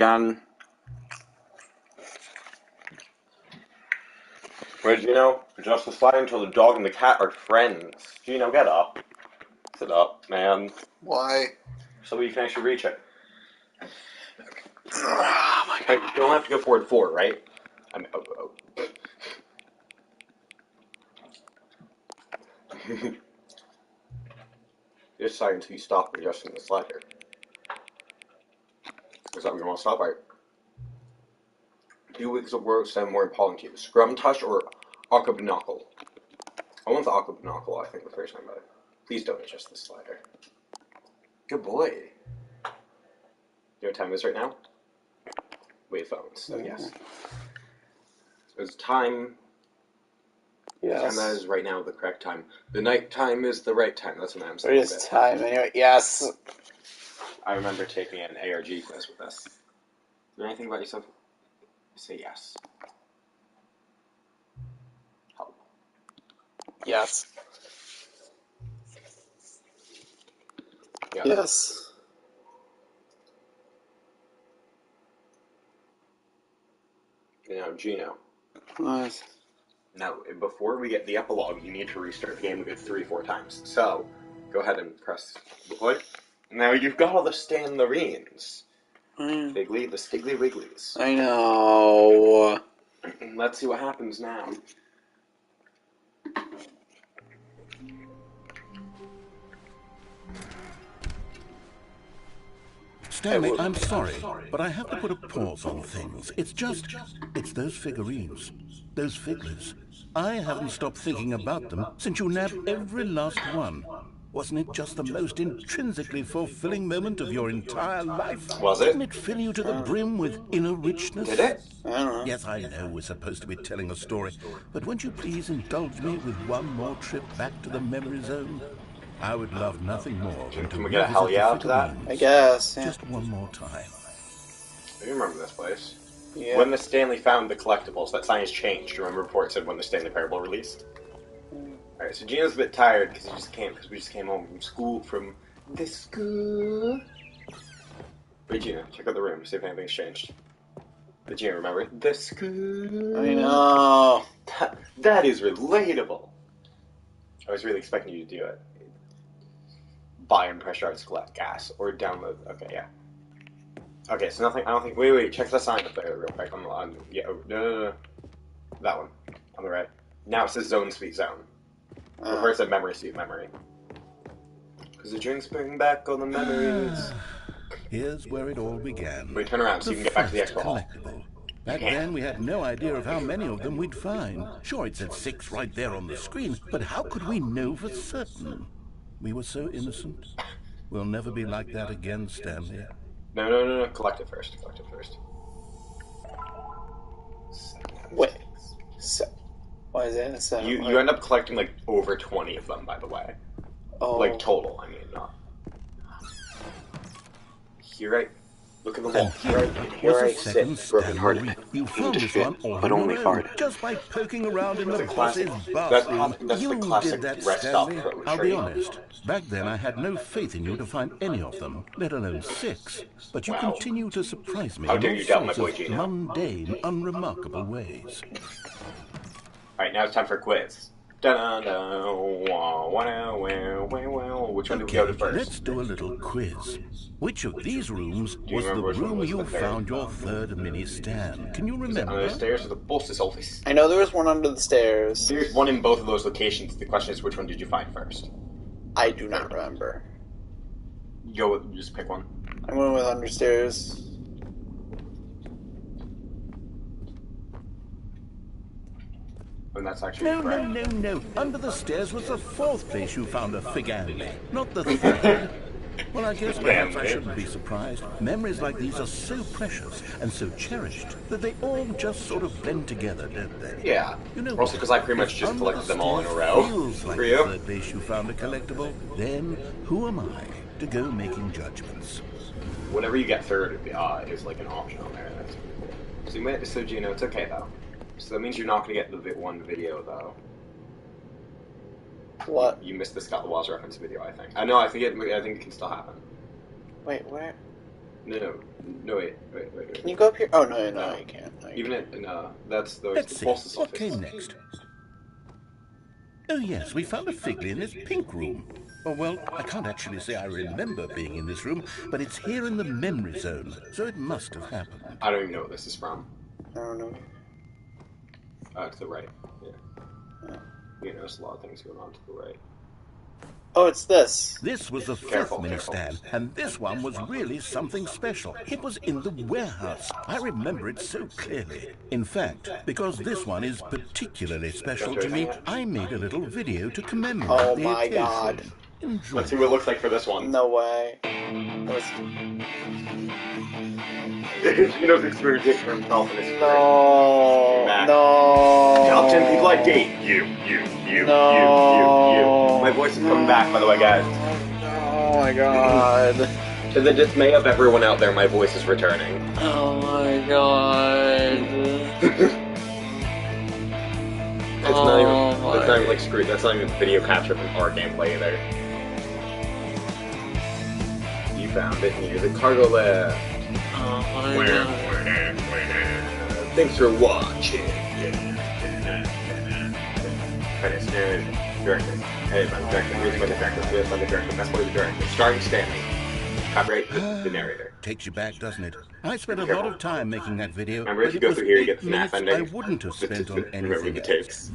Again. Wait, Geno, adjust the slide until the dog and the cat are friends. Geno, get up. Sit up, man. Why? So you can actually reach it. Oh my God. You don't have to go forward 4, right? I mean, Just sorry until you stop adjusting the slider. Is that what you want to stop, right? 2 weeks of work sound more important to you. Scrum touch or Akabinocle? I want the Akabinocle, I think, the first time, but please don't adjust the slider. Good boy. You know what time it is right now? Wait, phones, so yes. So it's time. Yes. The time that is right now the correct time. The night time is the right time. That's what I'm saying. It is time anyway. Yes. I remember taking an ARG quiz with this. Is there anything about yourself? Say yes. Help. Yes. Yes. Yes. Now, Geno. Nice. Now, before we get the epilogue, you need to restart the game a good 3-4 times. So, go ahead and press deploy. Now you've got all the Stanleys. Figgly, the Stiggly Wigglies. I know. Let's see what happens now. Stanley, I'm sorry, but I have to put a pause on things. It's those figurines, those figglers. I haven't stopped thinking about them since you nabbed every last one. Wasn't it just the most intrinsically fulfilling moment of your entire life? Was it? Didn't it fill you to the brim with inner richness? Did it? I don't know. Yes, I know we're supposed to be telling a story, but won't you please indulge me with one more trip back to the memory zone? I would love nothing more than to Can we get a hell yeah out to that? I guess, yeah. Just one more time. You remember this place. Yeah. When the Stanley found the collectibles, that sign has changed. Do you remember report said when the Stanley Parable released? Alright, so Geno's a bit tired because we just came home from school, the school. Wait, Geno, check out the room, see if anything's changed. But Geno, remember? The school. I know. That is relatable. I was really expecting you to do it. Buy and pressurized gas, or download. Okay, yeah. Okay, so nothing. I don't think. Wait. Check the sign up there real quick. Yeah. Oh, no. That one on the right. Now it says Zone Sweet Zone. Before it said Memory Sweet Memory. Because the drinks bring back all the memories. Here's where it all began. Wait, turn around so you can get back to the expo hall. Back then, we had no idea of how many of them we'd find. Sure, it said 6 right there on the screen, but how could we know for certain? We were so innocent. We'll never be like that again, Stanley. No. Collect it first. Wait. So, why is that? So, you end up collecting like over 20 of them, by the way. Oh. Like total, I mean, not. Here look at the wall. Here I sit, broken-hearted, You found this one all but only hard. just by poking around in the boss's That's bathroom. the You classic did that, rest stop Stanley. approach, I'll right? be honest. Back then, I had no faith in you to find any of them, let alone 6. But you Wow. continue to surprise me How in dare all you doubt my sorts boy of Geno. mundane, unremarkable ways. Alright, now it's time for a quiz. Which one do we go to first? Let's do a little quiz. Which of these rooms you was the remember which one room was you the third? found your third mini stand? Can you Is it remember? under the stairs or the boss's office? I know there was one under the stairs. There's one in both of those locations. The question is, which one did you find first? I do not remember. Just pick one. I went with under stairs. And that's actually correct. No. Under the stairs was the 4th place you found a fig-andy, not the 3rd. Well, I guess perhaps I shouldn't be surprised. Memories like these are so precious and so cherished that they all just sort of blend together, don't they? Yeah. You know, also because I pretty much just collected them all in a row. Feels like For the you? 3rd place you found a collectible. Then, who am I to go making judgments? Whenever you get third, is like an option on there. That's pretty cool. So Geno, it's okay though. So that means you're not going to get the one video though. What? You missed the Scott the Walls reference video, I think. I know. I think it can still happen. Wait, where? No, wait. Can you go up here? Oh, no, you can't. No, you Even can't. it, no, that's the Let's see, boss's what office. came next? Oh yes, we found a Figley in this pink room. Oh well, I can't actually say I remember being in this room, but it's here in the memory zone, so it must have happened. I don't even know what this is from. I don't know. To the right. Yeah. Oh. You notice a lot of things going on to the right. Oh, it's this. This was the fifth mini stand, and this one was really something special. It was in the warehouse. I remember it so clearly. In fact, because this one is particularly special to me, I made a little video to commemorate Oh the my occasion. god. Enjoy. Let's see what it looks like for this one. No way. Geno's experiencing for himself in his No. back. No. Top 10 people I date. You. My voice is coming back, by the way, guys. Oh my god. To the dismay of everyone out there, my voice is returning. Oh my god. It's not even like screwed. That's not even video capture from our gameplay either. You found it near the cargo lift. Oh my god. Thanks for watching. Credits, director. Hey, my director. Here's my director. Here's my director. That's what the director. Starring Stanley. Copyright the narrator. Takes you back, doesn't it? I spent a lot of time making that video. Remember, if you but go it through was here, you 8 get the snap minutes ending. I wouldn't have spent on Remember anything the else. tapes.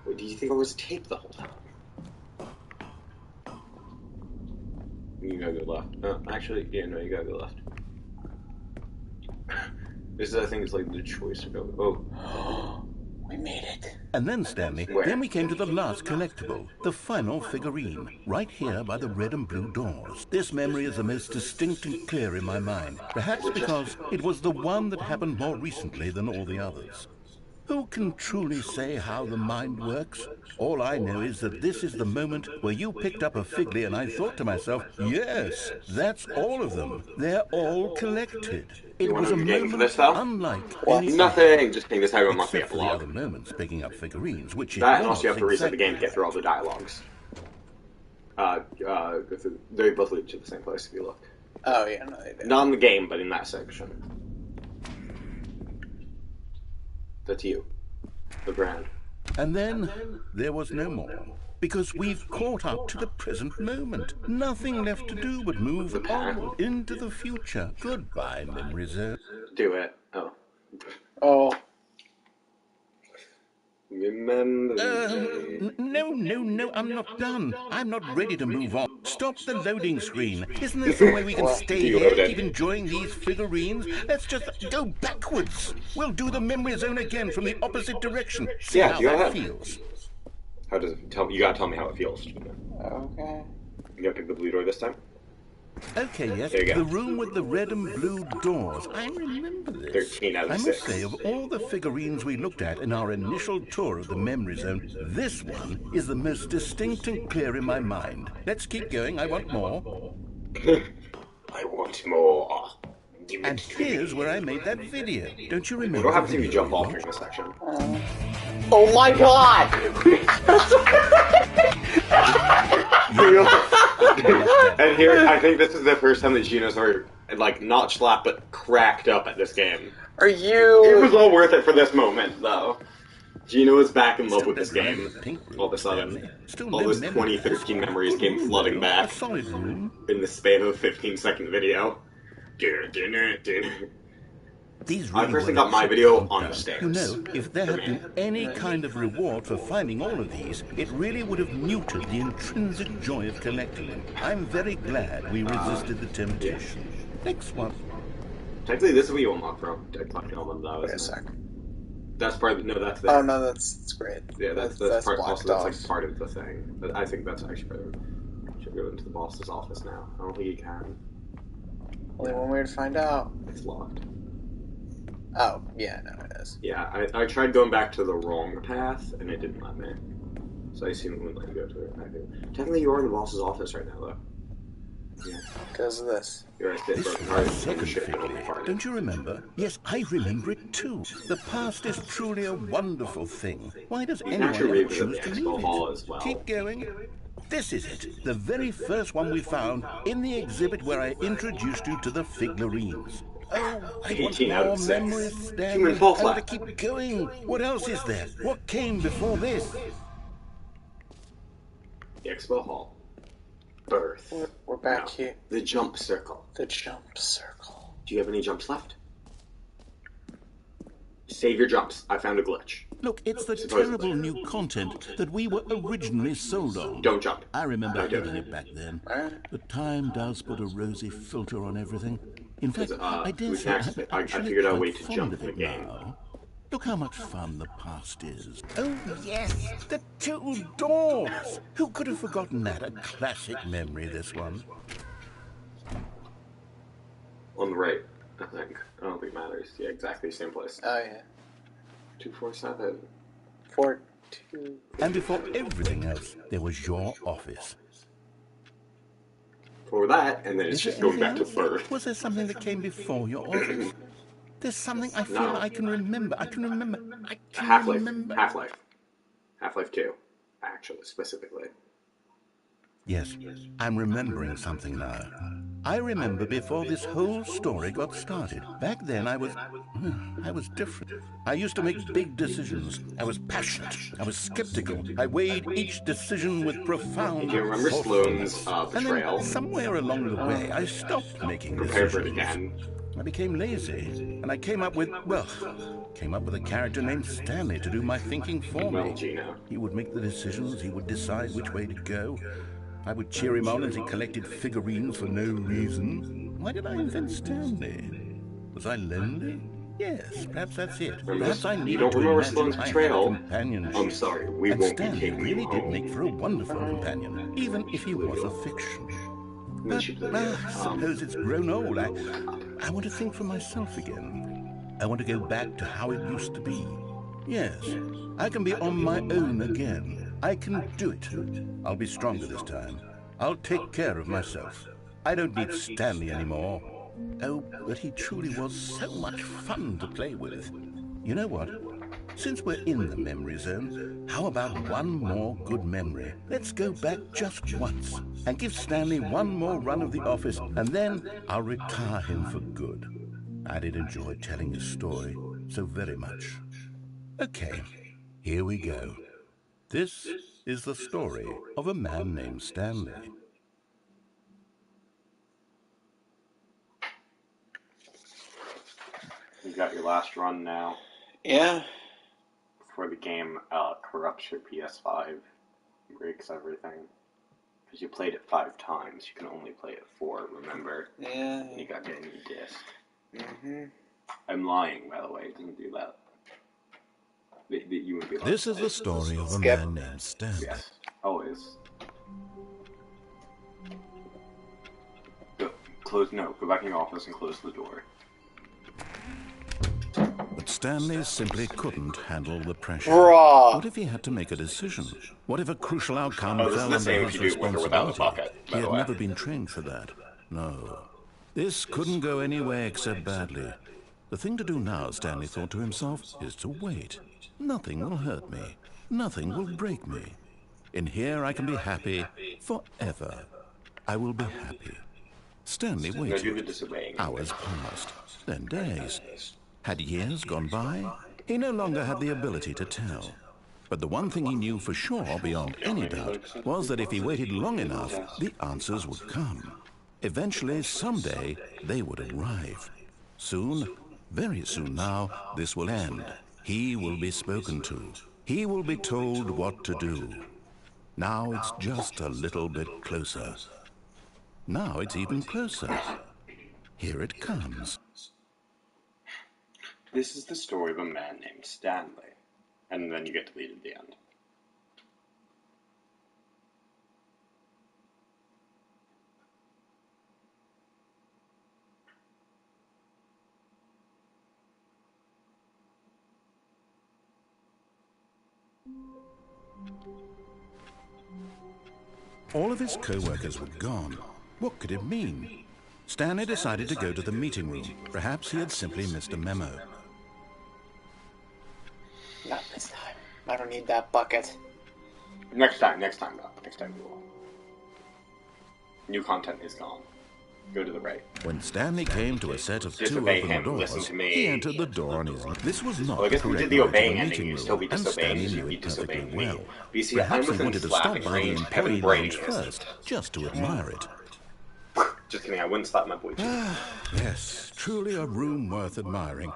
Wait, do you think I was taped the whole time? You gotta go left. Actually, yeah, no, you gotta go left. This is, I think, it's like the choice to go. Oh. We made it. And then, Stanley, Where? then we came to the last collectible, the final figurine, right here by the red and blue doors. This memory is the most distinct and clear in my mind, perhaps because it was the one that happened more recently than all the others. Who can truly say how the mind works? All I know is that this is the moment where you picked up a Figley and I thought to myself, yes, that's all of them. They're all collected. It was a game for moment this, though? unlike What? any Nothing. Just think this how it must be except for the epilogue. other moments picking up figurines, which it That, and was also you have to reset the exactly game to get through all the dialogues. They both lead to the same place if you look. Oh, yeah, no, they did. Not in the game, but in that section. That's you. The brand. And then there was no more. Because we've caught up to the present moment. Nothing left to do but move onward into the future. Goodbye, memory zone. Do it. Oh. Oh. Remember the day. No, I'm not done. I'm not ready to move on. Stop the loading screen. Isn't there some way we can stay You here, load it. keep enjoying these figurines? Let's just go backwards. We'll do the memory zone again from the opposite direction. See Yeah, how go that ahead. feels. How does it tell me? You gotta tell me how it feels. You Okay. gotta pick the blue door this time? Okay, yes, There you go. the room with the red and blue doors. I remember this. 13 out of I 6. must say, of all the figurines we looked at in our initial tour of the memory zone, this one is the most distinct and clear in my mind. Let's keep going. I want more. I want more. Give it And to me. here's where I made that video. Don't you remember? What happens the if you video jump we off watched? during this section? Oh my god! And here, I think this is the first time that Geno's ever, like, not slapped, but cracked up at this game. Are It you... was all worth it for this moment, though. Geno is back in love Still with this don't remember game. the pink room, All of a Stanley. sudden. Still All no those memory. 2013 memories came Good flooding room, back A solid room. in the span of a 15-second video. These I really personally were got my a video trip on the down. stairs. You know, if there had For me. been any kind of reward for finding all of these, it really would have muted the intrinsic joy of collecting them. I'm very glad we resisted the temptation. Next one. Technically, this is what you unlock from collecting all of them, though, Wait a isn't sec. it? That's part of, no, that's the... Oh no, that's great. Yeah, that's part, blocked also, that's off. like part of the thing. But I think that's actually part of it. Should go into the boss's office now. I don't think you can. Only one way to find out. It's locked. Oh, yeah, no, it is. Yeah, I tried going back to the wrong path, and it didn't let me. So I assume it wouldn't let you go to it. I think. Technically, you are in the boss's office right now, though. Yeah. Because of this. You're right, it's This broken was heart. the second Shit, Figley. Don't you remember? Yes, I remember it too. The past is truly a wonderful thing. Why does You can anyone actually ever revisit choose the to expo leave hall it? as well. Keep going. This is it. The very first one we found in the exhibit where I introduced you to the figurines. Oh, I want 18 out more of 6. memories, Stanley. Human fall I want to flat. keep going. What else is there? What came before this? The Expo Hall. Birth. We're back No. here. The jump circle. The jump circle. Do you have any jumps left? Save your jumps. I found a glitch. Look, it's the Supposedly. terrible new content that we were originally sold on. Don't jump. I remember I do. hating it back then. Alright. The time does put a rosy filter on everything. In fact, I dare we say can actually- I actually figured out a way quite to fond jump of in the it game. now. Look how much fun the past is. Oh, yes, the two doors. Who could have forgotten that? A classic memory, this one. On the right, I think. I don't think it matters. Yeah, exactly same place. Oh, yeah. 247. 4, 2. And before everything else, there was your office. For that, and then it's Is just there going back to anything else? birth. Was there something that came before your office? There's something I feel No. I can remember. I can remember. Half-Life. Half-Life. Half-Life 2. Actually, specifically. Yes, I'm remembering something now. I remember before this whole story got started. Back then I was different. I used to make big decisions. I was passionate. I was skeptical. I weighed each decision with profound Do you remember thoughtfulness. Sloane's And betrayal? then somewhere along the way, I stopped making Prepare for it decisions. again. I became lazy, and I came up with a character named Stanley to do my thinking for Well, me. Geno. He would make the decisions, he would decide which way to go. I would cheer him on as he collected figurines for no reason. Why did I invent Stanley? Was I lonely? Yes, perhaps that's it. Perhaps I You needed don't to remember imagine Sloane's I had betrayal? companionship. I'm sorry, we And won't be Stanley taking you really did home. make for a wonderful companion, even if he was a fiction. And then But she played I suppose it's grown old. I want to think for myself again. I want to go back to how it used to be. Yes, I can be on my own again. I can do it. I'll be stronger this time. I'll take care of myself. I don't need Stanley anymore. Oh, but he truly was so much fun to play with. You know what? Since we're in the memory zone, how about one more good memory? Let's go back just once and give Stanley one more run of the office, and then I'll retire him for good. I did enjoy telling his story so very much. Okay, here we go. This is the story of a man named Stanley. You got your last run now. Yeah. Before the game corrupts your PS5, breaks everything. Because you played it 5 times, you can only play it 4, remember? Yeah. And you got to get a new disc. Mm-hmm. I'm lying, by the way, it doesn't do that. You would be lying. This is the story of a Skip. man named Stanley. Yes, always. Go back in your office and close the door. But Stanley simply couldn't handle the pressure. Bruh. What if he had to make a decision? What if a crucial outcome Oh, this is fell the under same his if you do it with or without a responsibility? bucket, by He the had way. never been trained for that. No. This couldn't go any way except badly. The thing to do now, Stanley thought to himself, is to wait. Nothing will hurt me. Nothing will break me. In here I can be happy forever. I will be happy. Stanley Now do the waited. disobeying. Hours passed, then days. Had years gone by? He no longer had the ability to tell. But the one thing he knew for sure, beyond any doubt, was that if he waited long enough, the answers would come. Eventually, someday, they would arrive. Soon, very soon now, this will end. He will be spoken to. He will be told what to do. Now it's just a little bit closer. Now it's even closer. Here it comes. This is the story of a man named Stanley. And then you get deleted at the end. All of his co-workers were gone. What could it mean? Stanley decided to go to the meeting room. Perhaps he had simply missed a memo. Not this time. I don't need that bucket. Next time, though. Next time we will. New content is gone. Go to the right. When Stanley came to a set of two Disobey open him, listen doors, to me. he entered the door on his... This was not Well, I the guess if we correct did the way to obeying the ending, meeting you'd room, still be and disobeying, Stanley you'd knew be it perfectly disobeying me. well. But you see, Perhaps I'm he within wanted to slapping stop by the range. employee Kevin lounge Brainy isn't. first, just to admire it. Just kidding, I wouldn't slap my boy cheek. Yes, truly a room worth admiring.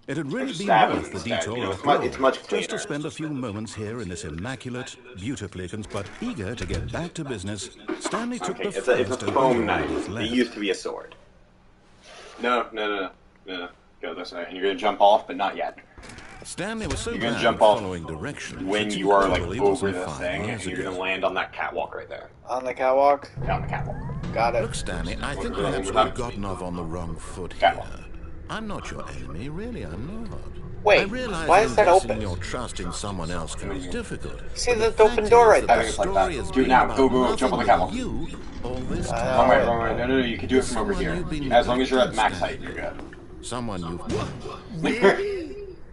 It had really just been stab him worth the instead, detour you know, after all, it's much just cleaner. to spend a few moments here in this immaculate, beautifully but eager to get back to business. Stanley took Okay, the it's a first open foam door knife. with his It left. used to be a sword. No. Go this way. And you're gonna jump off, but not yet. Stanley was so You're gonna bad jump at off following directions. when it's you are like incredible he over wasn't the 5 thing, years and you're ago. gonna land on that catwalk right there. On the catwalk. Down the catwalk. Got it. Look, Stanley, I think We're perhaps not- we've gotten off on the wrong foot here. Catwalk. I'm not your enemy, really, I'm not. Wait, I realize why is that investing open? your trust in someone else can be difficult. See but the open door right fact there. is It's like story that. has Do it been now. about Go, jump on the nothing catwalk. but you all this I time. know. Wrong way. No, you can do it from over Someone here. you've been As long as you're at max Stanley. height, you're good. Someone you've... Really?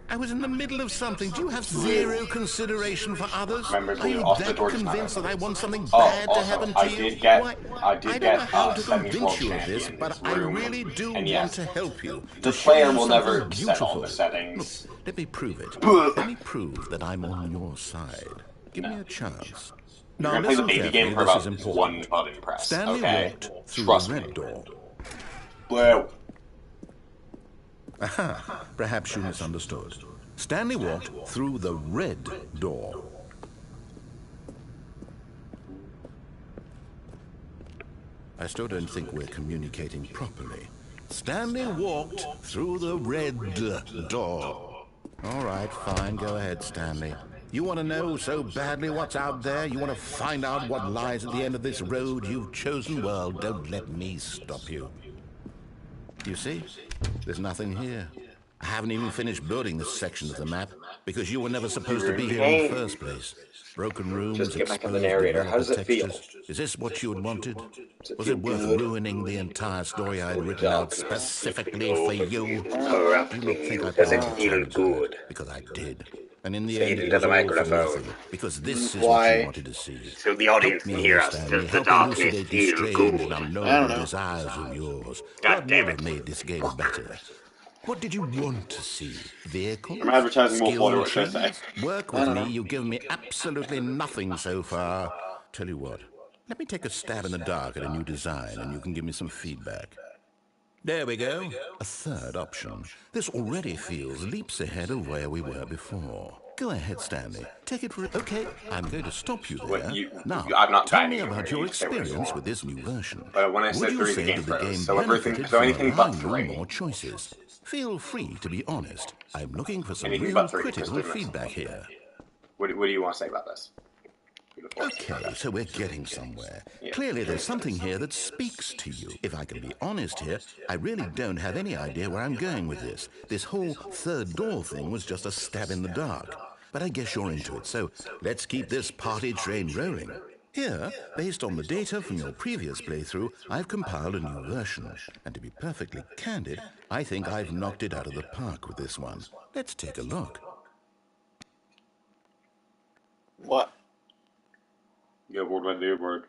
I was in the middle of something. Do you have zero consideration for others? Members, Are you also the that door does not convinced that open. I want something Oh, bad to also, happen I to you? did get- Why, I did don't get, know how to 70s convince world you of this, champion in but this I room. really do And want yes, to help you. the to show player you will something never set all beautiful. the settings. Look, let me prove it. Let me prove that I'm on your side. Give me a chance. You're Now gonna play the listen baby carefully, game for this about is important. one button press. Stanley Okay? walked through Trust the me. red door. Blue. Aha, perhaps you misunderstood. Stanley walked through the red door. I still don't think we're communicating properly. Stanley walked through the red door. All right, fine, go ahead, Stanley. You want to know so badly what's out there? You want to find out what lies at the end of this road you've chosen? Well, don't let me stop you. You see? There's nothing here. I haven't even finished building this section of the map because you were never supposed to be here in the first place. Broken rooms, Just get back on the exposed narrator. How does developer it feel? textures. Is this what you had wanted? it Was feel it worth good? ruining the entire story I had written out specifically for you? Do you Corrupt not me. think I Does it paid feel attention to good? it? Because I did. And in the Say end, it it into was the all for microphone. nothing. Because this is what Why? you wanted to see. So the audience can hear us. Stanley. Does the Help darkness elucidate these feel strange and good? I don't unknowable know. desires of yours. God What damn would it. have made this game better? What did you want to see? Vehicles? I'm advertising Wolf Skill Water, what should I trees? Work I with don't me. know. You've given me absolutely nothing so far. Tell you what, let me take a stab in the dark at a new design and you can give me some feedback. There we go. A third option. This already feels leaps ahead of where we were before. Go ahead, Stanley. Take it for it. Okay, I'm going to stop you there. Now, I'm not tell guiding me you about here. your You stay where you experience want. with this new version. But when I Would said you 3, the say game that the froze. game So everything, benefited so from anything but allowing you 3. more choices? Feel free to be honest. I'm looking for some Anything real but 3, critical just 3 feedback here. What do you want to say about this? Okay, so we're getting somewhere. Yeah. Clearly there's something here that speaks to you. If I can be honest here, I really don't have any idea where I'm going with this. This whole third door thing was just a stab in the dark. But I guess you're into it, so let's keep this party train rolling. Here, based on the data from your previous playthrough, I've compiled a new version. And to be perfectly candid, I think I've knocked it out of the park with this one. Let's take a look. What? Get aboard by the board.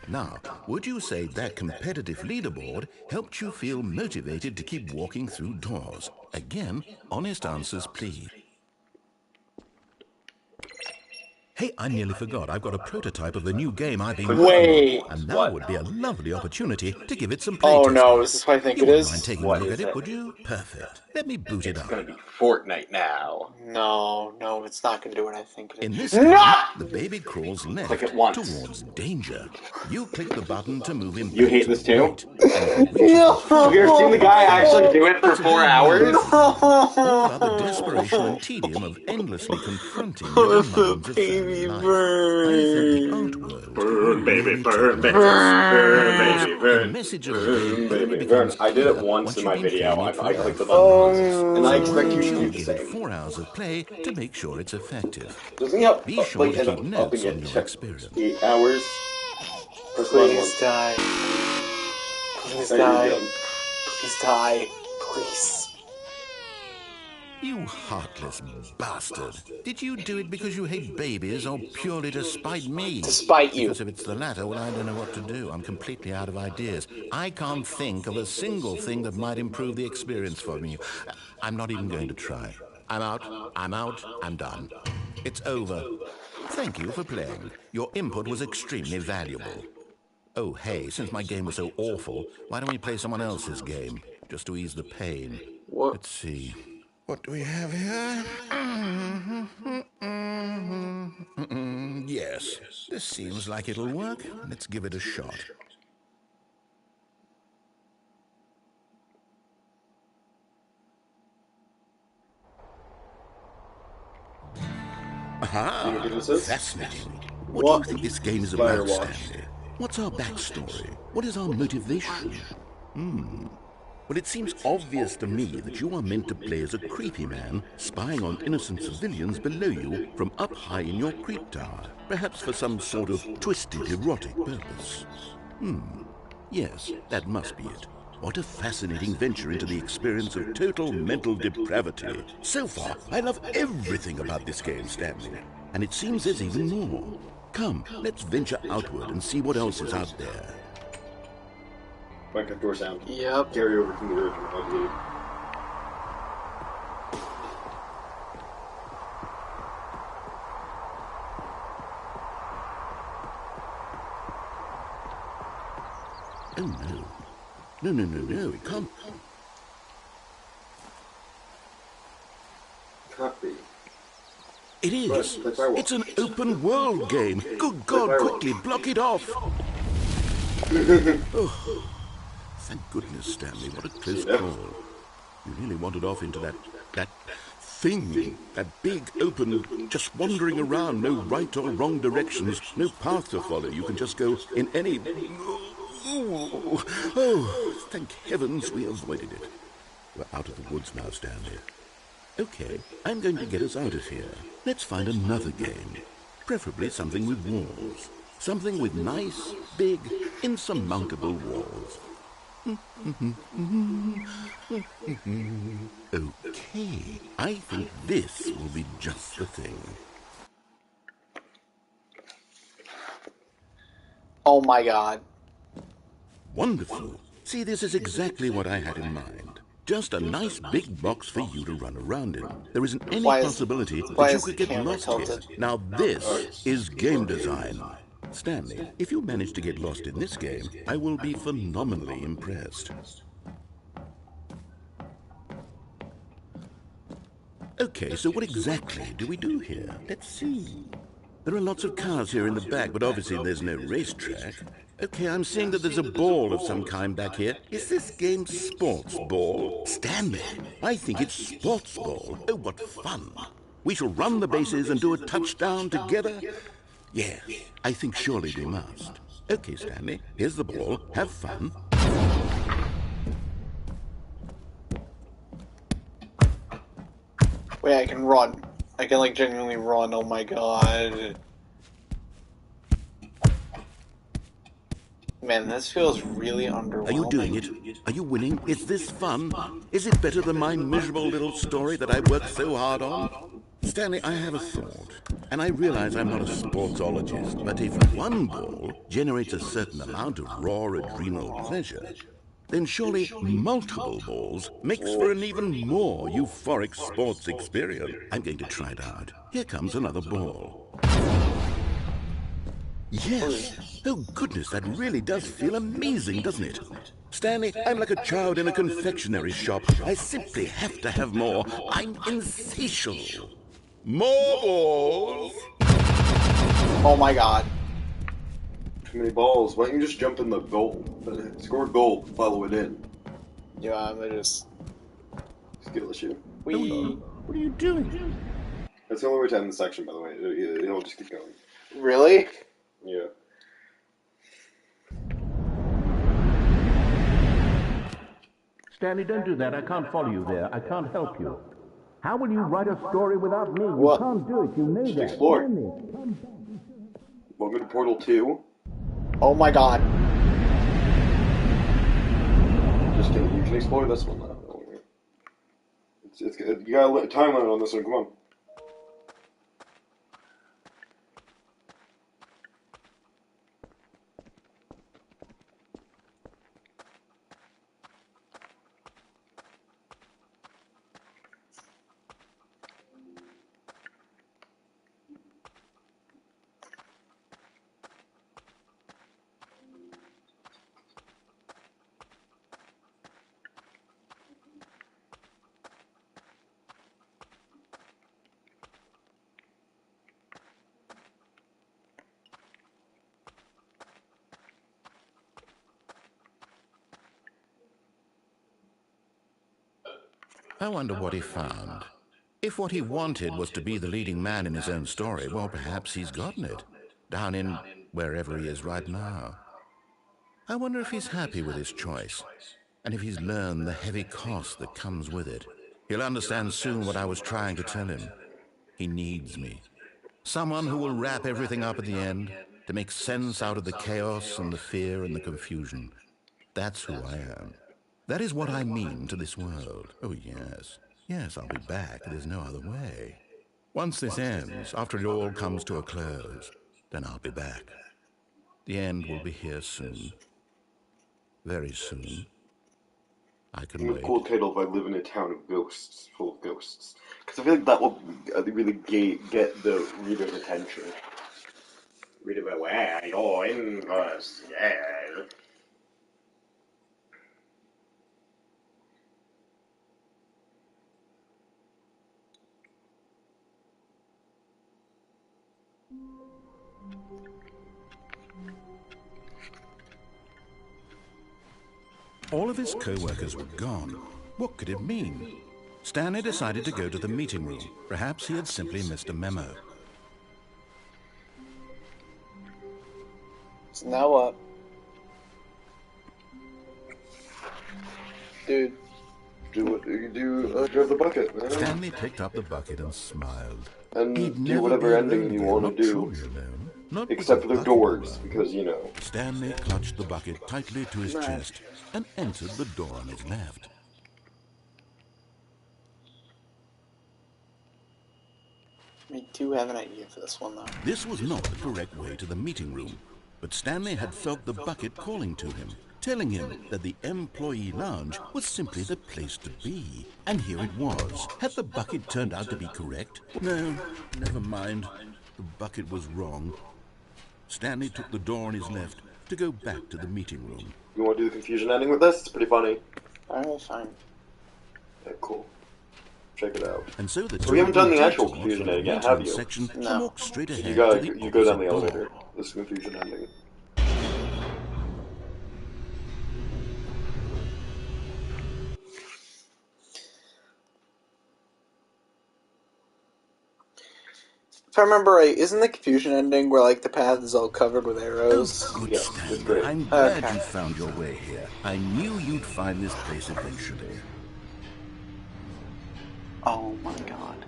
Now, would you say that competitive leaderboard helped you feel motivated to keep walking through doors? Again, honest answers, please. Hey, I nearly forgot. I've got a prototype of the new game I've been Wait. working on, and now would be a lovely opportunity to give it some Oh playtesting. no, is this what I think You it wouldn't mind is? taking What a look is at it, it? would you? Perfect. Let me boot it It's up. gonna be Fortnite now. No, it's not gonna do what I think it In is. this game, No! the baby crawls left Click it once. towards danger. You click the button to move him You back hate to this the too? right. And if he reaches the Have you ever seen the guy actually do it for 4 hours? all about the desperation and tedium of endlessly confronting the demands of family life. I think the art world Burn, baby, really burn, took baby, notice. burn, baby, The burn, message of the burn, game baby, only burn. becomes I did it clear once in you've my been video. playing it for I about clicked the 4 button months. once, and I So expect why you don't to do you the give it same. 4 hours of play to make sure it's effective. Doesn't he up, Be sure like, to end keep up notes upping on it your to experience. 8 hours? Please die. Please There you die. go. Please die. Please. You heartless bastard. Did you do it because you hate babies or purely to spite me? To spite you. Because if it's the latter, well, I don't know what to do. I'm completely out of ideas. I can't think of a single thing that might improve the experience for me. I'm not even going to try. I'm out, I'm done. It's over. Thank you for playing. Your input was extremely valuable. Oh, hey, since my game was so awful, why don't we play someone else's game, just to ease the pain? What? Let's see. What do we have here? Yes, this seems like it'll work. Let's give it a shot. You know what this is? Fascinating. What do you think this game is about, Stanley? What's our backstory? What is our motivation? Well, it seems obvious to me that you are meant to play as a creepy man, spying on innocent civilians below you from up high in your creep tower, perhaps for some sort of twisted, erotic purpose. Yes, that must be it. What a fascinating venture into the experience of total mental depravity. So far, I love everything about this game, Stanley. And it seems there's even more. Come, let's venture outward and see what else is out there. Back door sound. Yep. Carry over from the original. I believe. Oh, no. No, it can't. Can't be. It is. It's an open world game. Good God, quickly, block it off. Oh, thank goodness, Stanley. What a close call. You nearly wandered off into that thing. That big, open, just wandering around. No right or wrong directions. No path to follow. You can just go in any... Oh, thank heavens we avoided it. We're out of the woods now, Stanley. Okay, I'm going to get us out of here. Let's find another game. Preferably something with walls. Something with nice, big, insurmountable walls. Okay, I think this will be just the thing. Oh my god. Wonderful. See, this is exactly what I had in mind. Just a nice big box for you to run around in. There isn't any possibility that you could get lost here. Now this is game design. Stanley, if you manage to get lost in this game, I will be phenomenally impressed. Okay, so what exactly do we do here? Let's see. There are lots of cars here in the back, but obviously there's no racetrack. Okay, I'm seeing that there's a ball of some kind back here. Is this game sports ball? Stanley, I think it's sports ball. Oh, what fun. We shall run the bases and do a touchdown together. Yeah, I think surely we must. Okay, Stanley, here's the ball. Have fun. Wait, I can run. I can, like, genuinely run. Oh my god. Man, this feels really underwhelming. Are you doing it? Are you winning? Is this fun? Is it better than my miserable little story that I worked so hard on? Stanley, I have a thought. And I realize I'm not a sportsologist, but if one ball generates a certain amount of raw adrenal pleasure, then surely multiple balls makes for an even more euphoric sports experience. I'm going to try it out. Here comes another ball. Yes! Oh goodness, that really does feel amazing, doesn't it? Stanley, I'm like a child in a confectionery shop. I simply have to have more. I'm insatiable. More balls! Oh my god. Too many balls. Why don't you just jump in the goal? Score a goal, follow it in. Yeah, I'm gonna just... Skill issue. What are you doing? That's the only way to end the section, by the way. It'll just keep going. Really? Yeah. Stanley, don't do that. I can't follow you there. I can't help you. How will you write a story without me? What? You can't do it. You know that. Explore. Stanley. Welcome to Portal 2. Oh my god. Just kidding. You can explore this one, though. You got a time limit on this one. Come on. I wonder what he found. If what he wanted was to be the leading man in his own story, well, perhaps he's gotten it. Down in wherever he is right now. I wonder if he's happy with his choice, and if he's learned the heavy cost that comes with it. He'll understand soon what I was trying to tell him. He needs me. Someone who will wrap everything up at the end, to make sense out of the chaos and the fear and the confusion. That's who I am. That is what I mean to this world. Oh, yes. Yes, I'll be back. There's no other way. Once this ends, after it all comes to a close, then I'll be back. The end will be here soon. Very soon. I can wait. Cool title if I live in a town of ghosts, full of ghosts. Because I feel like that will really get the reader's attention. Read about where you're in ghosts, yeah. All of his co-workers were gone. What could it mean? Stanley decided to go to the meeting room. Perhaps he had simply missed a memo. So now what? Dude. Do what you do, grab the bucket, man. Stanley picked up the bucket and smiled. And do whatever ending you want to do. Except for the doors, because, you know. Stanley clutched the bucket tightly to his chest and entered the door on his left. I do have an idea for this one, though. This was not the correct way to the meeting room, but Stanley had felt the bucket calling to him, telling him that the employee lounge was simply the place to be. And here it was. Had the bucket turned out to be correct? No, never mind. The bucket was wrong. Stanley took the door on his left to go back to the meeting room. You want to do the confusion ending with this? It's pretty funny. Alright, fine. Yeah, cool. Check it out. And so we haven't done the actual confusion ending yet, have you? Section no. Walk straight ahead You go down the door. elevator. This is confusion ending. If I remember right, isn't the confusion ending where, like, the path is all covered with arrows? Oh, good, Yeah, Stanley. it's great. I'm glad Okay. you found your way here. I knew you'd find this place eventually. Oh my god.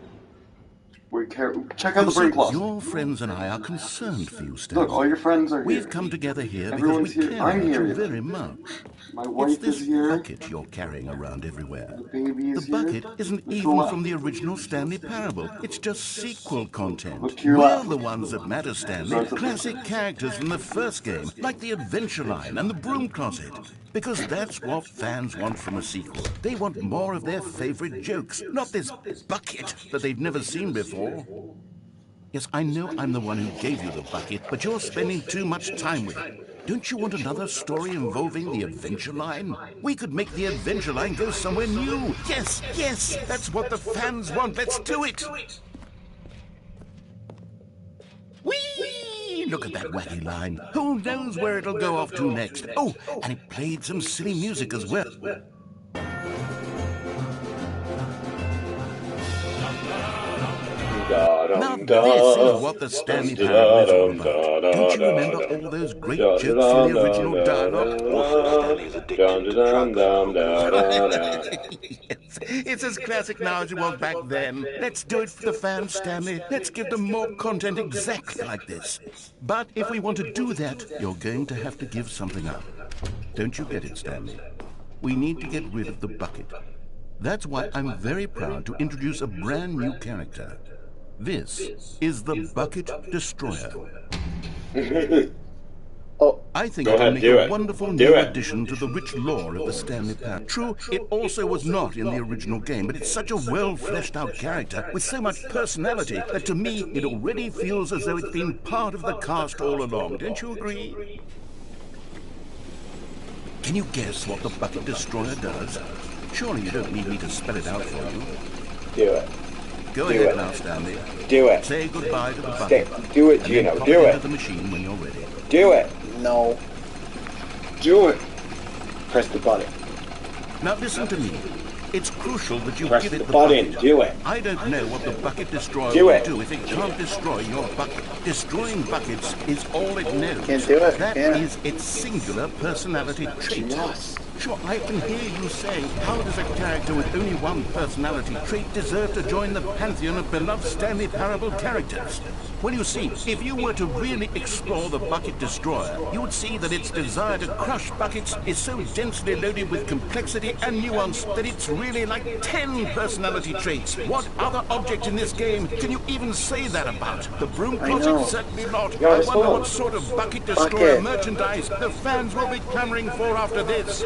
Check out the brain closet. Your friends and I are concerned for you, Stanley. Look, all your friends are here. We've come together here Everyone's because we here. care I'm about here. you very much. My It's wife this is here. bucket you're carrying around everywhere. The baby is The bucket here. isn't Look to even left. from the original Stanley Parable. It's just sequel content. Look to your We're left. the ones that matter, Stanley. Classic characters from the first game, like the Adventure Line and the Broom Closet. Because that's what fans want from a sequel. They want more of their favorite jokes, not this bucket that they've never seen before. Yes, I know I'm the one who gave you the bucket, but you're spending too much time with it. Don't you want another story involving the Adventure Line? We could make the Adventure Line go somewhere new. Yes, yes, that's what the fans want. Let's do it. Whee! Look at that wacky line. Who knows where it'll go off to next? Oh, and it played some silly music as well. Now this is what the Stanley Parable is all about. Don't you remember all those great jokes in the original dialogue? Oh, Stanley's addicted to Yes, it's as classic now as it was back then. Let's do it for the fans, Stanley. Let's give them more content exactly like this. But if we want to do that, you're going to have to give something up. Don't you get it, Stanley? We need to get rid of the bucket. That's why I'm very proud to introduce a brand new character. This is the Bucket Destroyer. Oh, I think Go it'll ahead, make do a it. wonderful Do new it. addition to the rich lore of the Stanley Parable. True, it also was not in the original game, but it's such a well-fleshed-out character with so much personality that to me it already feels as though it's been part of the cast all along. Don't you agree? Can you guess what the Bucket Destroyer does? Surely you don't need me to spell it out for you. do it. Go Do ahead it. now, Stanley. Do it. Say goodbye to the bucket. Do it, and Geno. then pop Do it into it. the machine when you're ready. Do it. No. Do it. Press the button. Now listen to me. It's crucial that you Press give the it the button. bucket. Do it. I don't know what the Bucket Destroyer Do will it. do if it can't destroy your bucket. Destroying buckets is all it knows. Can't do it, That yeah. is its singular personality trait. Yes. Sure, I can hear you saying, how does a character with only one personality trait deserve to join the pantheon of beloved Stanley Parable characters? Well, you see, if you were to really explore the Bucket Destroyer, you would see that its desire to crush buckets is so densely loaded with complexity and nuance that it's really like 10 personality traits. What other object in this game can you even say that about? The broom I know. closet? Certainly not. Yeah, I it's wonder not. what sort of Bucket Destroyer Bucket. merchandise the fans will be clamoring for after this.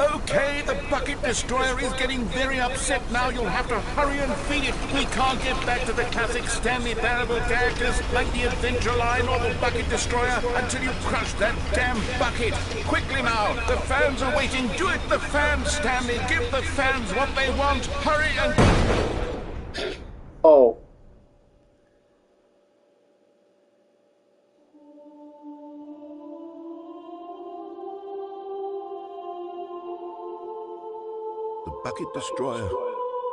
Okay, the Bucket Destroyer is getting very upset now. You'll have to hurry and feed it. We can't get back to the classic Stanley Parable characters like the Adventure Line or the Bucket Destroyer until you crush that damn bucket. Quickly now, the fans are waiting. Do it, the fans, Stanley. Give the fans what they want. Hurry and... Oh. The Bucket Destroyer.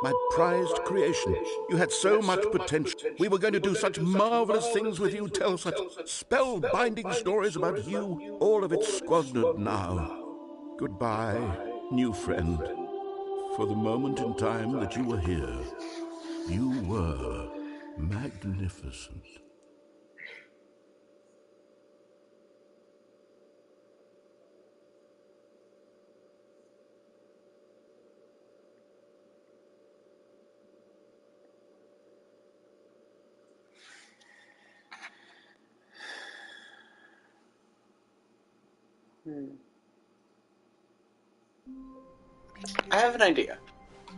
My prized creation. You had so much potential. We were going to do such marvelous things with you, tell such spellbinding stories about you. All of it squandered now. Goodbye, new friend. For the moment in time that you were here, you were magnificent. I have an idea.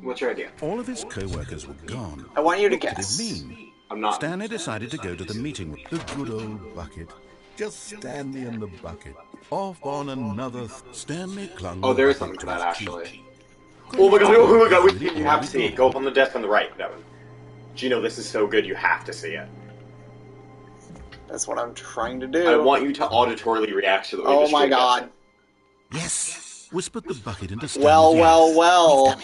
What's your idea? All of his co-workers were gone. I want you to What did it guess. mean? I'm not. Stanley decided to go to the meeting with the good old bucket. Just Stanley and the bucket. Off on another... Stanley clung... Oh, there is the bucket something to to that, his actually. cheek. Oh my god, oh my god, Really you have to see really it. Go up on the desk on the right, that one. Geno, this is so good, you have to see it. That's what I'm trying to do. I want you to auditorily react to the way Oh this my stream does god. it. Yes, whispered the bucket into Stanley's Well, ear. well, well.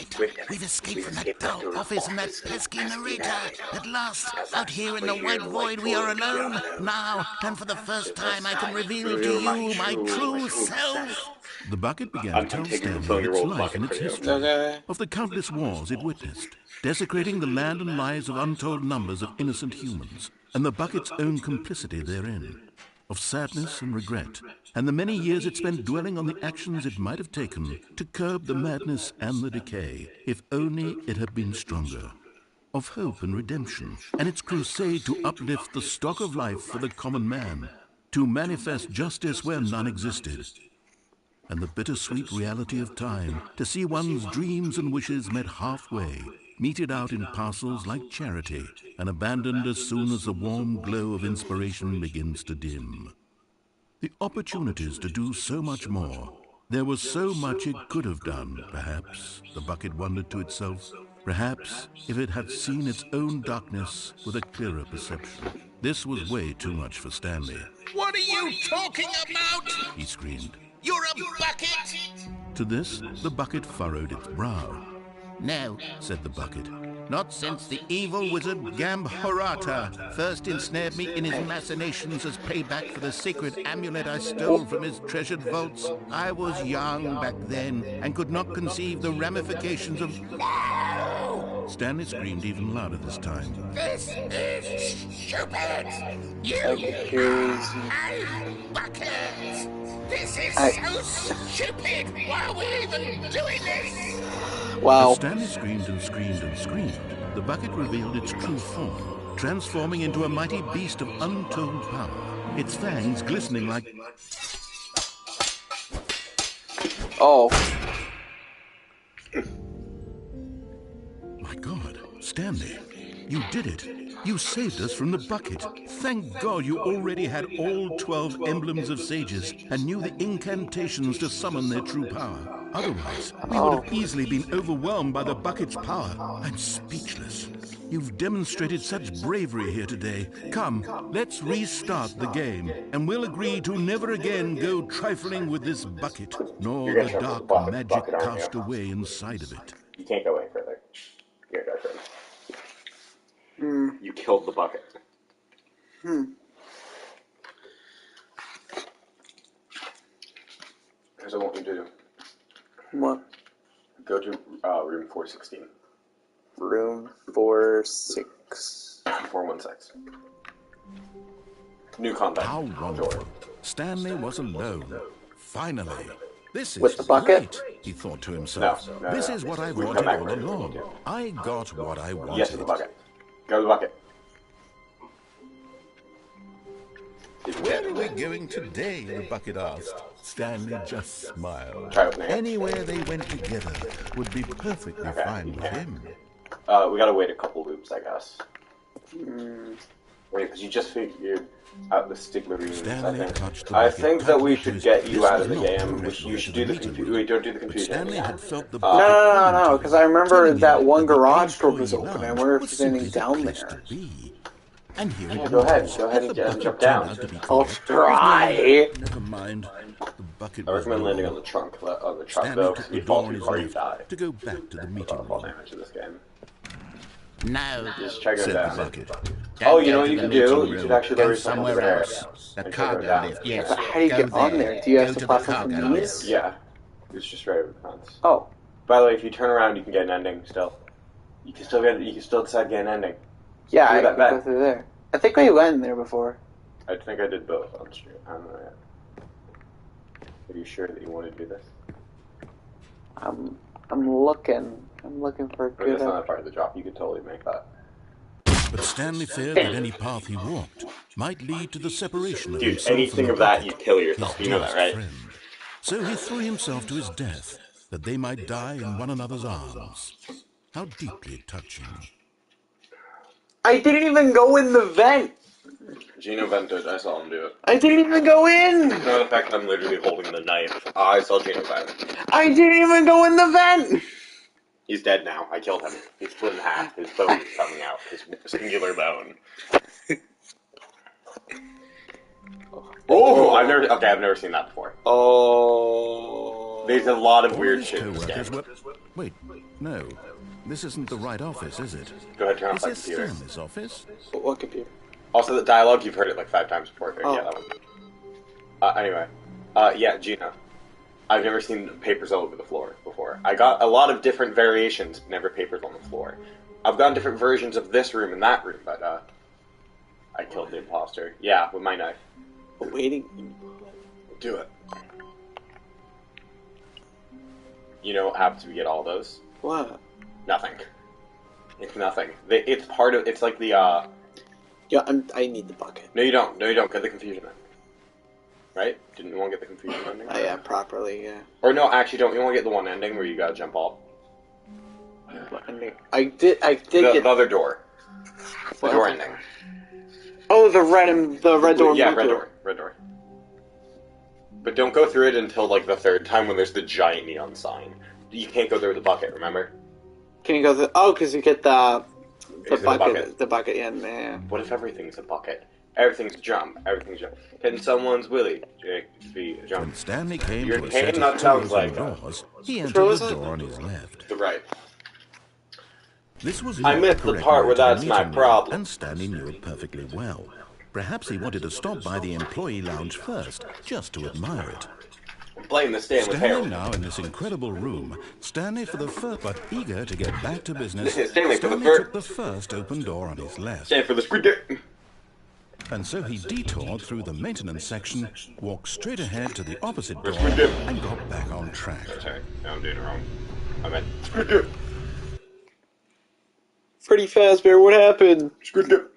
We've escaped from that dull office and that pesky narrator. At last, out here in the white void, we are alone. Now, and for the first time, I can reveal to you my true self. The bucket began to I'm tell taking the Stanley of its role life and bucket its for you. history, Okay. of the countless wars it witnessed, desecrating the land and lives of untold numbers of innocent humans, and the bucket's own complicity therein, of sadness and regret, and the many years it spent dwelling on the actions it might have taken to curb the madness and the decay, if only it had been stronger, of hope and redemption, and its crusade to uplift the stock of life for the common man, to manifest justice where none existed, and the bittersweet reality of time, to see one's dreams and wishes met halfway, meted out in parcels like charity, and abandoned as soon as the warm glow of inspiration begins to dim. The opportunities to do so much more. There was so much it could have done, perhaps, the bucket wondered to itself. Perhaps, if it had seen its own darkness with a clearer perception. This was way too much for Stanley. What are you talking about? He screamed. You're a bucket! To this, the bucket furrowed its brow. No, Said the bucket. not since the evil wizard Gambhorata first ensnared me in his machinations as payback for the sacred amulet I stole from his treasured vaults. I was young back then and could not conceive the ramifications of... No! Stanley screamed even louder this time. This is stupid! You Here's are bucket! This is so stupid! Why are we even doing this? Wow. As Stanley screamed and screamed and screamed, the bucket revealed its true form, transforming into a mighty beast of untold power, its fangs glistening like... Oh. My God, Stanley, you did it. You saved us from the bucket. Thank God you already had all 12 emblems of sages and knew the incantations to summon their true power. Otherwise, we would have easily been overwhelmed by the bucket's power. I'm speechless. You've demonstrated such bravery here today. Come, let's restart the game, and we'll agree to never again go trifling with this bucket, nor the dark magic cast away inside of it. You can't go any further. You gotta go further. You killed the bucket. Here's what I want you to do. What? Go to room 416. Room 46. 416. New combat. How wonderful. Stanley was alone. Finally. This is With the bucket? great, he thought to himself. No, this is what I We've wanted come back all later. along. I got what I wanted. Yes to the bucket. Go to the bucket. Where are we going today? The bucket asked. Stanley just smiled. Try opening it. Anywhere they went together would be perfectly fine with him. We gotta wait a couple loops, I guess. Wait, because you just figured out the stigma reasons, Stanley I think. touched the I bucket think that we tightly to should his- get you This out was of the not game. directly You to should the do the meeting confusion. room. Wait, don't do the But confusion. Stanley had felt the No, bucket because I remember telling that him one the garage door employee was open. I lounge wonder if was there's anything simply the down place there. to be. And here Yeah, it go ahead. was. Go ahead If and the jump bucket down. turned out to be I'll correct, try. never mind. The bucket I was recommend landing on gone. the trunk of the truck, Stanley though, took because if the you fall door on too his far, you left die. to go back to the meeting Fall room. damage to this game. No. Just try going Said the down. bucket. Oh, you know what you can do? You could actually Go lower yourself somewhere over there. else. The And try going cargo down. lift, yes. But how do you Go get on there? Do you have Go to the platform from cargo these? lift. Yeah. It's just right over the fence. Oh. By the way, if you turn around, you can get an ending still. You can still decide to get an ending. Yeah, Through I that can vent. go through there. I think we went in there before. I think I did both on stream. I don't know yet. Are you sure that you want to do this? I'm looking. I'm looking for a I mean, good. that's not that part of the drop. You could totally make that. But Stanley feared that any path he walked might lead to the separation of Dude, himself anything and the of that, bucket, you'd kill his yourself. You know that, dearest right? friend. So he threw himself to his death, that they might die in one another's arms. How deeply touching. I didn't even go in the vent. Geno vented. I saw him do it. I didn't even go in. No, the fact that I'm literally holding the knife. I saw Geno vent. I didn't even go in the vent. He's dead now. I killed him. He's split in half. His bone is coming out. His singular bone. Oh, I've never seen that before. Oh. There's a lot of All weird his shit in this co-workers game. were... Wait, no. This isn't the right office, is it? Go ahead, turn off Is that this computer. Stanley's office? What computer? Also, the dialogue, you've heard it like 5 times before. Oh. Yeah, that one. Anyway. Yeah, Geno. I've never seen papers all over the floor before. I got a lot of different variations, never papers on the floor. I've gotten different versions of this room and that room, but, I killed the imposter. Yeah, with my knife. Waiting. Do it. You know what happens if you get all those? What? Nothing. It's nothing. It's part of... It's like the, Yeah, I need the bucket. No, you don't. No, you don't. Get the confusion ending. Right? Didn't you want to get the confusion ending? Yeah, properly. Yeah. Or no, actually, don't you want to get the one ending where you gotta jump off? I did The get other door. The What? door ending. Oh, the red door. Yeah, blue red door. door. Red door. But don't go through it until, like, the 3rd time when there's the giant neon sign. You can't go through the bucket, remember? Can you go through? Oh, because you get the Is it a bucket. The bucket. Yeah, man. What if everything's a bucket? Everything's jump. Everything's jump. Can someone's willy be a When jump? Stanley came You're to a paying set not of sounds doors and like doors, he entered door was the it? door on his left. The right. This was I not missed the correct part way where to the that's my meeting room, problem. And Stanley knew it perfectly well. Perhaps he wanted to stop by the employee lounge first, just to admire it. I'm playing the Stanley Standing Parable. now in this incredible room, Stanley for the first, but eager to get back to business, Stanley for the Stanley fir- took the first open door on his left. Stand for the squid. And so he detoured through the maintenance section, walked straight ahead to the opposite door, Screw dip. and got back on track. Sorry, no, I'm doing it wrong. I meant screw dip. Freddy Fazbear, what happened? Screw dip.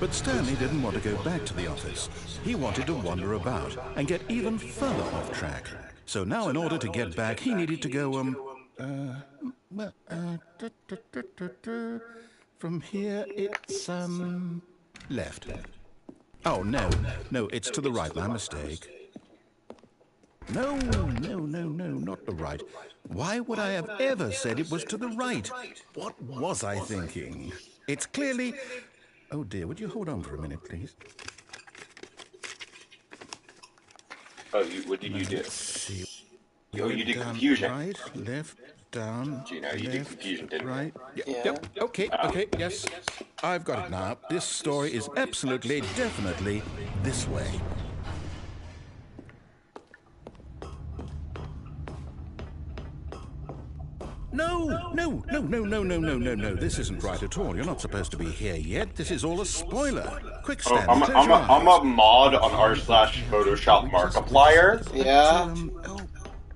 But Stanley didn't want to go back to the office. He wanted to wander about and get even further off track. So now in order to get back, he needed to go, from here it's, left. Oh, no, it's to the right, my mistake. No, not the right. Why would I have ever said it was to the right? What was I thinking? It's clearly... Oh dear, would you hold on for a minute, please? Oh, what did you do? Let's see. Oh, you did confusion. Right, left, down, Geno, you did confusion, didn't you? right. Yeah. Yep, okay, yes. I've got it now. This story is absolutely, definitely this way. No. This isn't right at all. You're not supposed to be here yet. This is all a spoiler. Quick, Oh, Stanley, close I'm your a eyes. mod on r/Photoshop Markiplier. Yeah.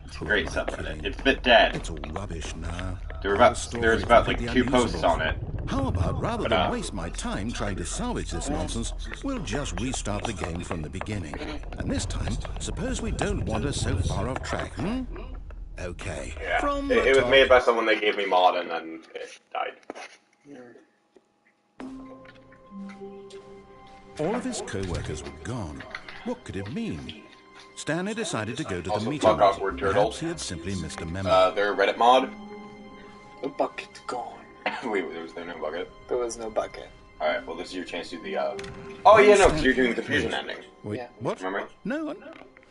It's a great subreddit. It's a bit dead. It's all rubbish now. There's about like 2 posts on it. How about, rather than waste my time trying to salvage this nonsense, we'll just restart the game from the beginning. And this time, suppose we don't wander so far off track, Okay. Yeah. From It was made by someone they gave me mod and then it died. All of his co-workers were gone. What could it mean? Stanley decided to go to the Also, meeting fuck off, room. word turtle. Perhaps he had simply missed a memo. Their Reddit mod. The bucket's gone. Wait, there was no bucket? There was no bucket. Alright, well this is your chance to do the, Oh yeah, no, because you're doing the confusion ending. Wait, Yeah. what? Remember?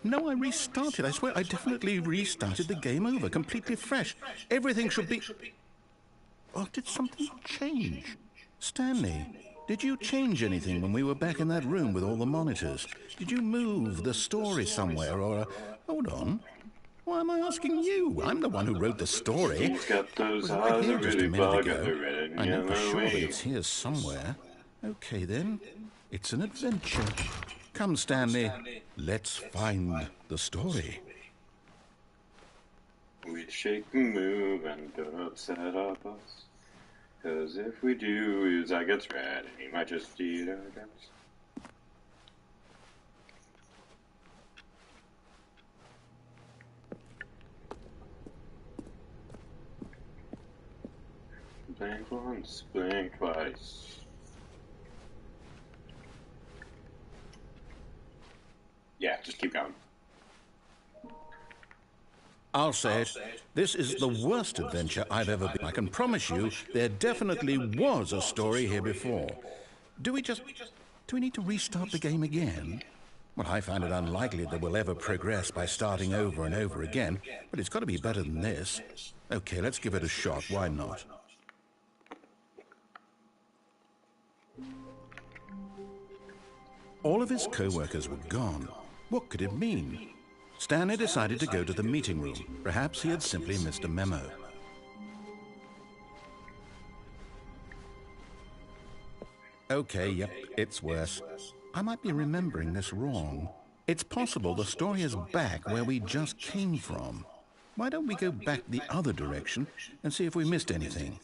No, I restarted. I swear, I definitely restarted the game over, completely fresh. Everything should be... Oh, did something change? Stanley, did you change anything when we were back in that room with all the monitors? Did you move the story somewhere, or... Hold on. Why am I asking you? I'm the one who wrote the story. He's got It those was right eyes here that just a really minute bug ago. the red and I know for yellow sure that wave. it's here somewhere. Okay, then. It's an adventure. Come, Stanley. Let's find the story. We shake and move and don't upset our boss. 'Cause if we do, his eye gets red and he might just eat our guts. Blink once, blink twice. Yeah, just keep going. I'll say it. This is the worst adventure I've ever been. I can promise you there definitely was a story here before. Do we need to restart the game again? Well, I find it unlikely that we'll ever progress by starting over and over again, but it's got to be better than this. Okay, let's give it a shot. Why not? All of his co-workers were gone. What could it mean? Stanley decided to go to the meeting room. Perhaps he had simply missed a memo. Okay, yep, it's worse. I might be remembering this wrong. It's possible the story is back where we just came from. Why don't we go back the other direction and see if we missed anything?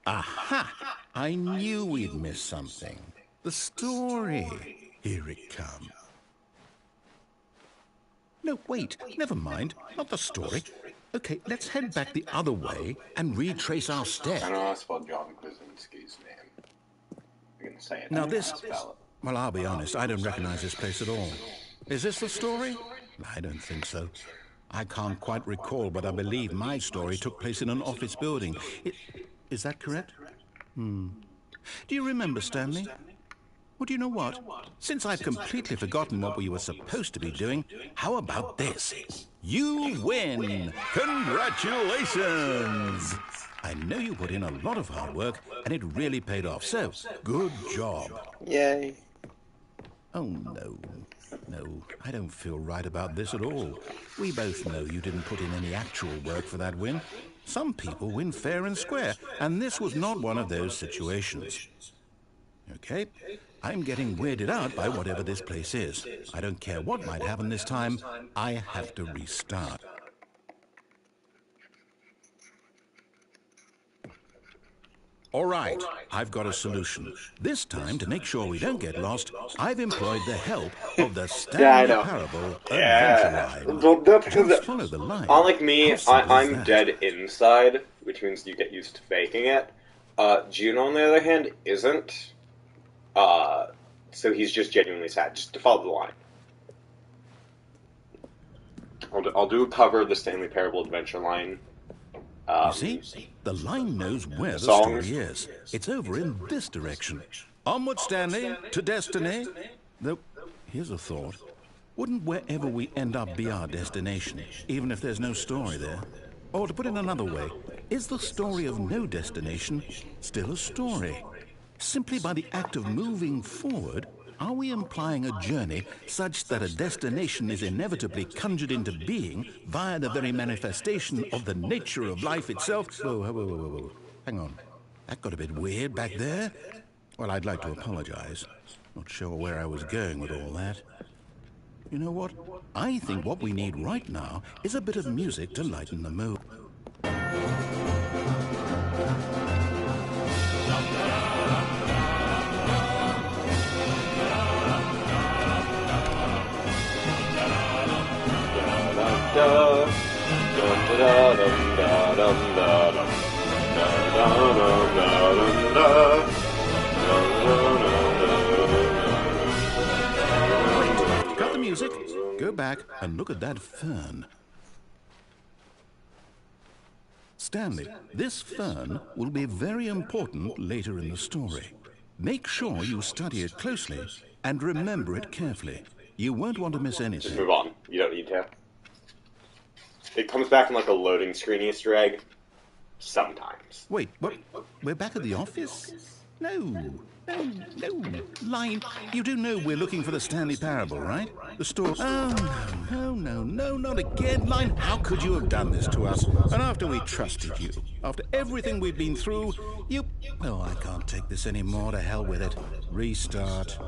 Aha! I knew we'd missed something. The story. Here it comes. No, wait. Never mind. Not the story. Okay, let's head back the other way and retrace our steps. I know I spelled John Krasinski's name. I can say it. Now I this... can't spell it. Well, I'll be honest. I don't recognize this place at all. Is this the story? I don't think so. I can't quite recall, but I believe my story took place in an office building. Is that correct? Do you remember, Stanley? Well, do you know what? Since I've completely forgotten what we were supposed to be doing, how about this? You win! Congratulations! I know you put in a lot of hard work, and it really paid off, so good job. Yay. Oh, no. No, I don't feel right about this at all. We both know you didn't put in any actual work for that win. Some people win fair and square, and this was not one of those situations. Okay, I'm getting weirded out by whatever this place is. I don't care what might happen this time. I have to restart. All right, I've got a solution. This time, to make sure we don't get lost, I've employed the help of the Stanley Parable adventure line. Well, that's because, Just follow the line. unlike me, How simple is I'm that? dead inside, which means you get used to faking it. Geno, on the other hand, isn't. So he's just genuinely sad. Just to follow the line. I'll do a cover of the Stanley Parable adventure line. You see? The line knows where the songs. story is. It's over in this direction. Onward, Stanley, to destiny. Though, here's a thought. Wouldn't wherever we end up be our destination, even if there's no story there? Or to put it another way, is the story of no destination still a story? Simply by the act of moving forward, are we implying a journey such that a destination is inevitably conjured into being via the very manifestation of the nature of life itself? Whoa. Hang on. That got a bit weird back there. Well, I'd like to apologize. Not sure where I was going with all that. You know what? I think what we need right now is a bit of music to lighten the mood. Got the music? Go back and look at that fern. Stanley, this fern will be very important later in the story. Make sure you study it closely and remember it carefully. You won't want to miss Just anything. move on. You don't need to. It comes back in like a loading screen Easter egg. Sometimes. Wait, what? We're back at the office? No. Line, you do know we're looking for the Stanley Parable, right? The store... Oh, no, not again. Line, how could you have done this to us? And after we trusted you, after everything we've been through, you... Oh, I can't take this anymore. To hell with it. Restart.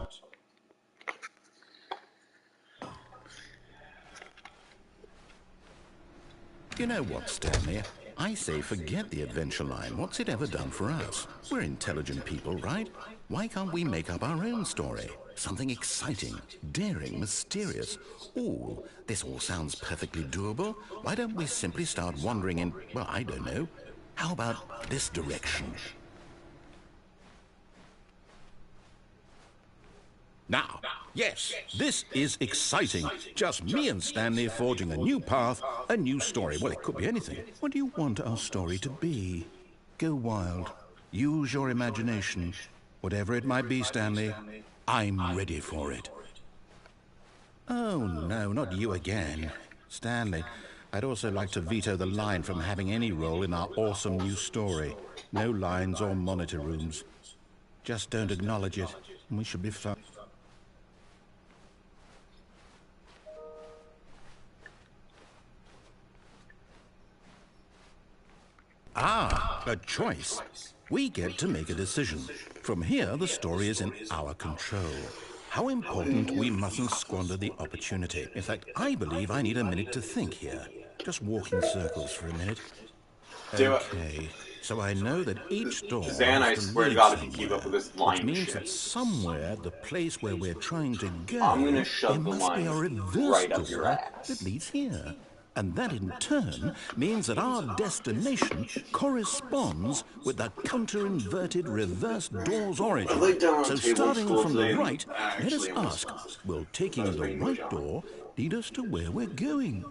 You know what, Stanley? I say forget the adventure line. What's it ever done for us? We're intelligent people, right? Why can't we make up our own story? Something exciting, daring, mysterious. Ooh, this all sounds perfectly doable. Why don't we simply start wandering in, well, I don't know. How about this direction? Now, yes, this is exciting. Just me and Stanley forging a new path, a new story. Well, it could be anything. What do you want our story to be? Go wild. Use your imagination. Whatever it might be, Stanley, I'm ready for it. Oh, no, not you again. Stanley, I'd also like to veto the line from having any role in our awesome new story. No lines or monitor rooms. Just don't acknowledge it, and we should be fine. Ah, a choice. We get to make a decision. From here, the story is in our control. How important we mustn't squander the opportunity. In fact, I believe I need a minute to think here. Just walk in circles for a minute. Okay, so I know that each door Zan, I has to swear to lead God, if you keep somewhere, up with this which line means shit, that somewhere, the place where we're trying to go, I'm gonna shove there the must be a line reverse right up your door ass. that leads here. And that in turn means that our destination corresponds with the counter-inverted reverse door's origin. laid down on So a table in starting school from today the and right, let us actually almost ask, will taking I was the making my right job. door lead us to where we're going?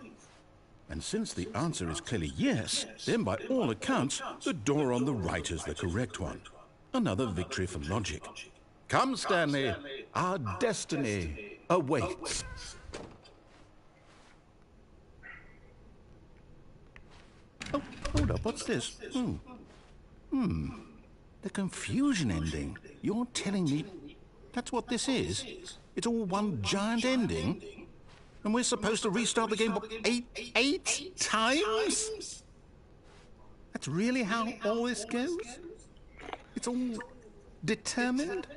And since the answer is clearly yes, then by all accounts, the door on the right is the correct one. Another victory for logic. Come, Stanley, our destiny awaits. Oh, hold up, what's this? The confusion ending. You're telling me that's what this is? It's all one giant ending. And we're supposed to restart the game, what, eight times? That's really how all this goes? It's all determined?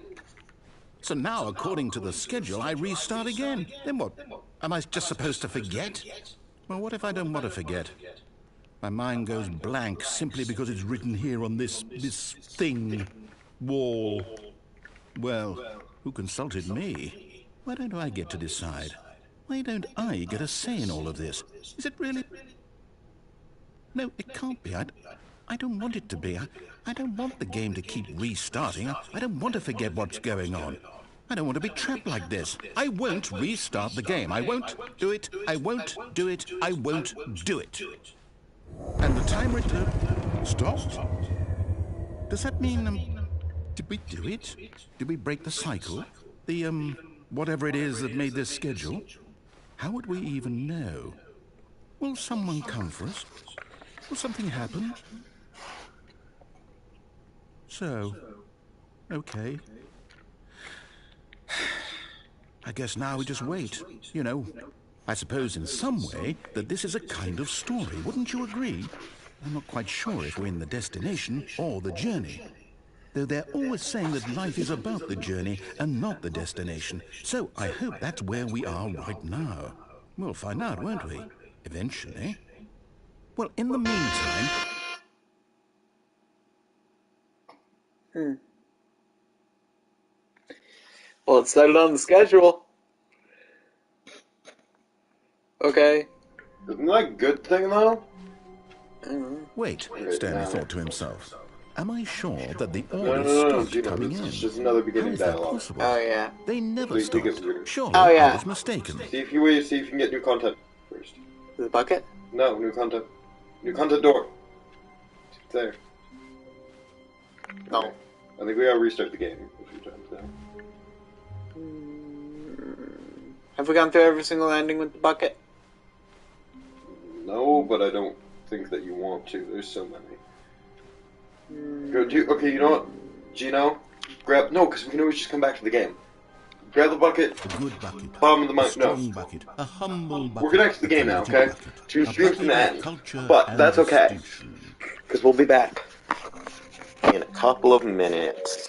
So now, according to the schedule, I restart again. Then what? Am I just supposed to forget? Well, what if I don't want to forget? My mind goes blank simply because it's written here on this thing, wall. Well, who consulted me? Why don't I get to decide? Why don't I get a say in all of this? Is it really? No, it can't be. I don't want it to be. I don't want the game to keep restarting. I don't want to forget what's going on. I don't want to be trapped like this. I won't restart the game. I won't do it. I won't do it. I won't do it. And the timer stopped. Does that mean, did we do it? Did we break the cycle? The, whatever it is that made this schedule? How would we even know? Will someone come for us? Will something happen? So, okay. I guess now we just wait. You know, I suppose in some way that this is a kind of story. Wouldn't you agree? I'm not quite sure if we're in the destination or the journey. Though they're always saying that life is about the journey and not the destination. So I hope that's where we are right now. We'll find out, won't we? Eventually. Well, in the meantime... Well, it started on the schedule. Okay. Isn't that a good thing, though? Wait, Stanley thought to himself. Am I sure that the orders No, stopped Geno, coming this in? is just another How beginning is that dialogue. possible? Oh, yeah. They never Please stopped. think it's Surely Oh, yeah. I was mistaken. See if you can get new content first. The bucket? No, new content. New content door. It's there. No. Okay. I think we gotta restart the game a few times now. Have we gone through every single ending with the bucket? No, but I don't think that you want to. There's so many. Okay, you know what? Geno, grab... No, because we can always just come back to the game. Grab the bucket. A good bucket. Bottom of the A mic. No. strong bucket. A humble bucket. We're connected to the game now, okay? Two A streams from the bucket of end. culture But and that's okay. distinction. Because we'll be back in a couple of minutes.